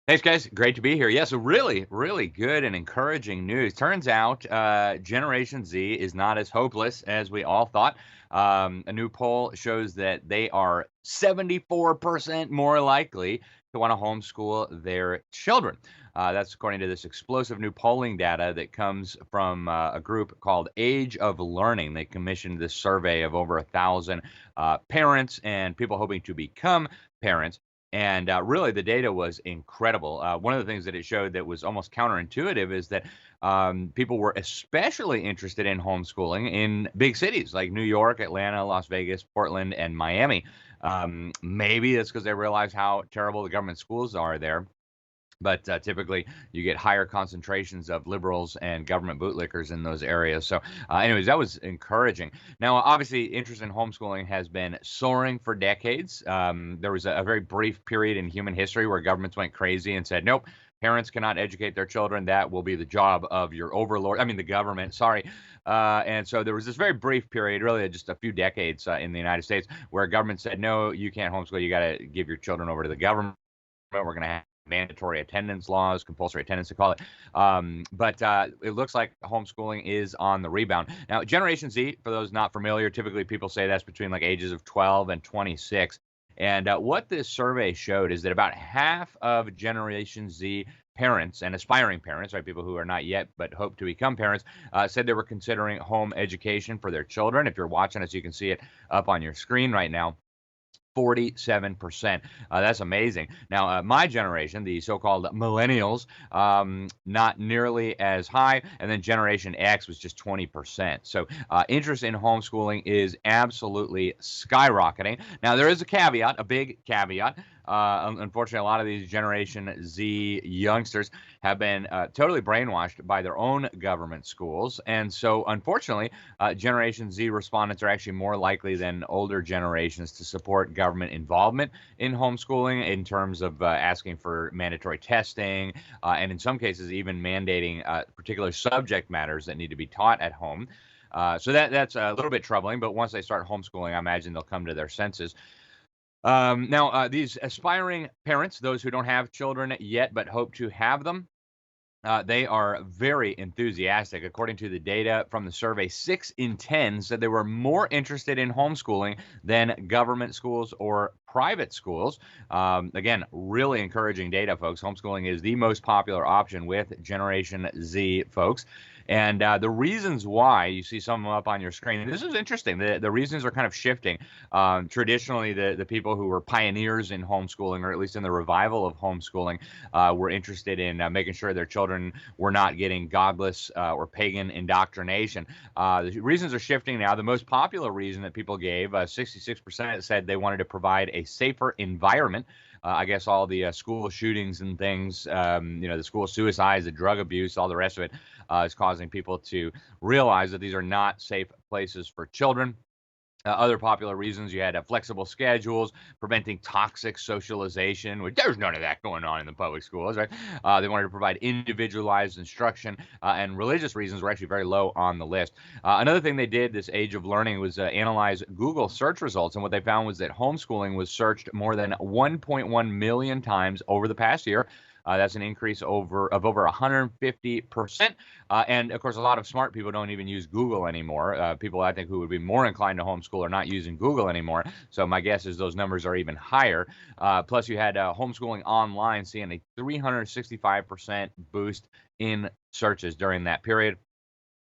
Thanks, guys. Great to be here. Yeah, so really, really good and encouraging news. Turns out Generation Z is not as hopeless as we all thought. A new poll shows that they are 74% more likely to want to homeschool their children. That's according to this explosive new polling data that comes from a group called Age of Learning. They commissioned this survey of over 1,000 parents and people hoping to become parents. And really, the data was incredible. One of the things that it showed that was almost counterintuitive is that people were especially interested in homeschooling in big cities like New York, Atlanta, Las Vegas, Portland, and Miami. Maybe it's because they realize how terrible the government schools are there. But typically, you get higher concentrations of liberals and government bootlickers in those areas. So, anyways, that was encouraging. Now, obviously, interest in homeschooling has been soaring for decades. There was a very brief period in human history where governments went crazy and said, nope, parents cannot educate their children. That will be the job of your overlord. I mean, the government, sorry. And so there was this very brief period, really just a few decades in the United States, where government said, no, you can't homeschool. You got to give your children over to the government. We're going to have mandatory attendance laws, compulsory attendance to call it. But it looks like homeschooling is on the rebound. Now, Generation Z, for those not familiar, typically people say that's between like ages of 12 and 26. And what this survey showed is that about half of Generation Z parents and aspiring parents, right, people who are not yet but hope to become parents, said they were considering home education for their children. If you're watching us, you can see it up on your screen right now. 47%. That's amazing. Now, my generation, the so-called millennials, not nearly as high, and then Generation X was just 20%. So, interest in homeschooling is absolutely skyrocketing. Now, there is a caveat, a big caveat. Unfortunately, a lot of these Generation Z youngsters have been totally brainwashed by their own government schools, and so unfortunately, Generation Z respondents are actually more likely than older generations to support government involvement in homeschooling in terms of asking for mandatory testing, and in some cases, even mandating particular subject matters that need to be taught at home. So that's a little bit troubling, but once they start homeschooling, I imagine they'll come to their senses. Now, these aspiring parents, those who don't have children yet but hope to have them, they are very enthusiastic. According to the data from the survey, 6 in 10 said they were more interested in homeschooling than government schools or private schools. Again, really encouraging data, folks. Homeschooling is the most popular option with Generation Z folks. And the reasons why, you see some of them up on your screen. This is interesting. The reasons are kind of shifting. Traditionally, the people who were pioneers in homeschooling, or at least in the revival of homeschooling, were interested in making sure their children were not getting godless or pagan indoctrination. The reasons are shifting now. The most popular reason that people gave, 66% said they wanted to provide a safer environment. I guess all the school shootings and things, the school suicides, the drug abuse, all the rest of it is causing people to realize that these are not safe places for children. Other popular reasons, you had flexible schedules, preventing toxic socialization, which there's none of that going on in the public schools, right? They wanted to provide individualized instruction, and religious reasons were actually very low on the list. Another thing they did, this Age of Learning, was analyze Google search results, and what they found was that homeschooling was searched more than 1.1 million times over the past year. That's an increase of over 150%. And of course, a lot of smart people don't even use Google anymore. People I think who would be more inclined to homeschool are not using Google anymore. So my guess is those numbers are even higher. Plus, you had homeschooling online seeing a 365% boost in searches during that period.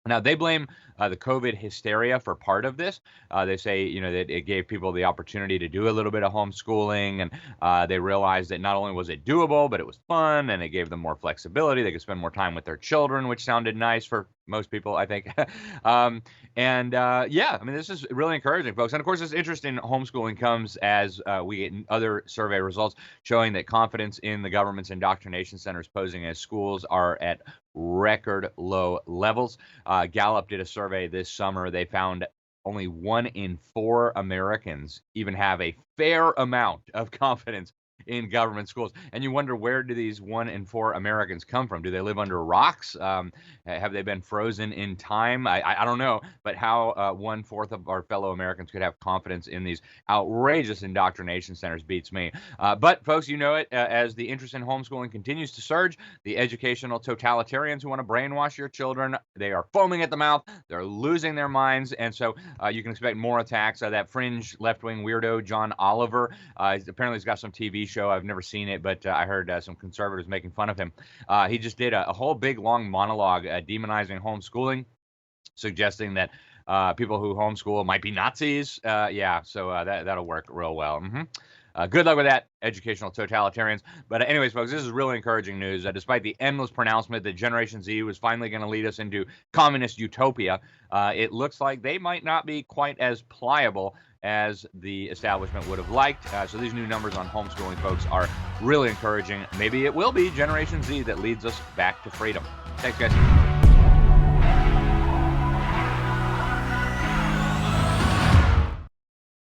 Now, they blame the COVID hysteria for part of this. They say, that it gave people the opportunity to do a little bit of homeschooling, and they realized that not only was it doable, but it was fun, and it gave them more flexibility. They could spend more time with their children, which sounded nice for most people, I think. Yeah, I mean, this is really encouraging, folks. And of course, this interest in homeschooling comes as we get other survey results showing that confidence in the government's indoctrination centers posing as schools are at record low levels. Gallup did a survey this summer. They found only 1 in 4 Americans even have a fair amount of confidence in government schools. And you wonder, where do these 1 in 4 Americans come from? Do they live under rocks? Have they been frozen in time? I don't know, but how 1/4 of our fellow Americans could have confidence in these outrageous indoctrination centers beats me. But folks, you know it, as the interest in homeschooling continues to surge, the educational totalitarians who want to brainwash your children, they are foaming at the mouth. They're losing their minds, and so you can expect more attacks. That fringe left-wing weirdo John Oliver, apparently he's got some TV show. I've never seen it, but I heard some conservatives making fun of him. He just did a whole big long monologue demonizing homeschooling, suggesting that people who homeschool might be Nazis. Yeah, so that'll work real well. Good luck with that, educational totalitarians. But anyways, folks, this is really encouraging news. Despite the endless pronouncement that Generation Z was finally going to lead us into communist utopia, it looks like they might not be quite as pliable as the establishment would have liked. So these new numbers on homeschooling, folks, are really encouraging. Maybe it will be Generation Z that leads us back to freedom. Thanks, guys.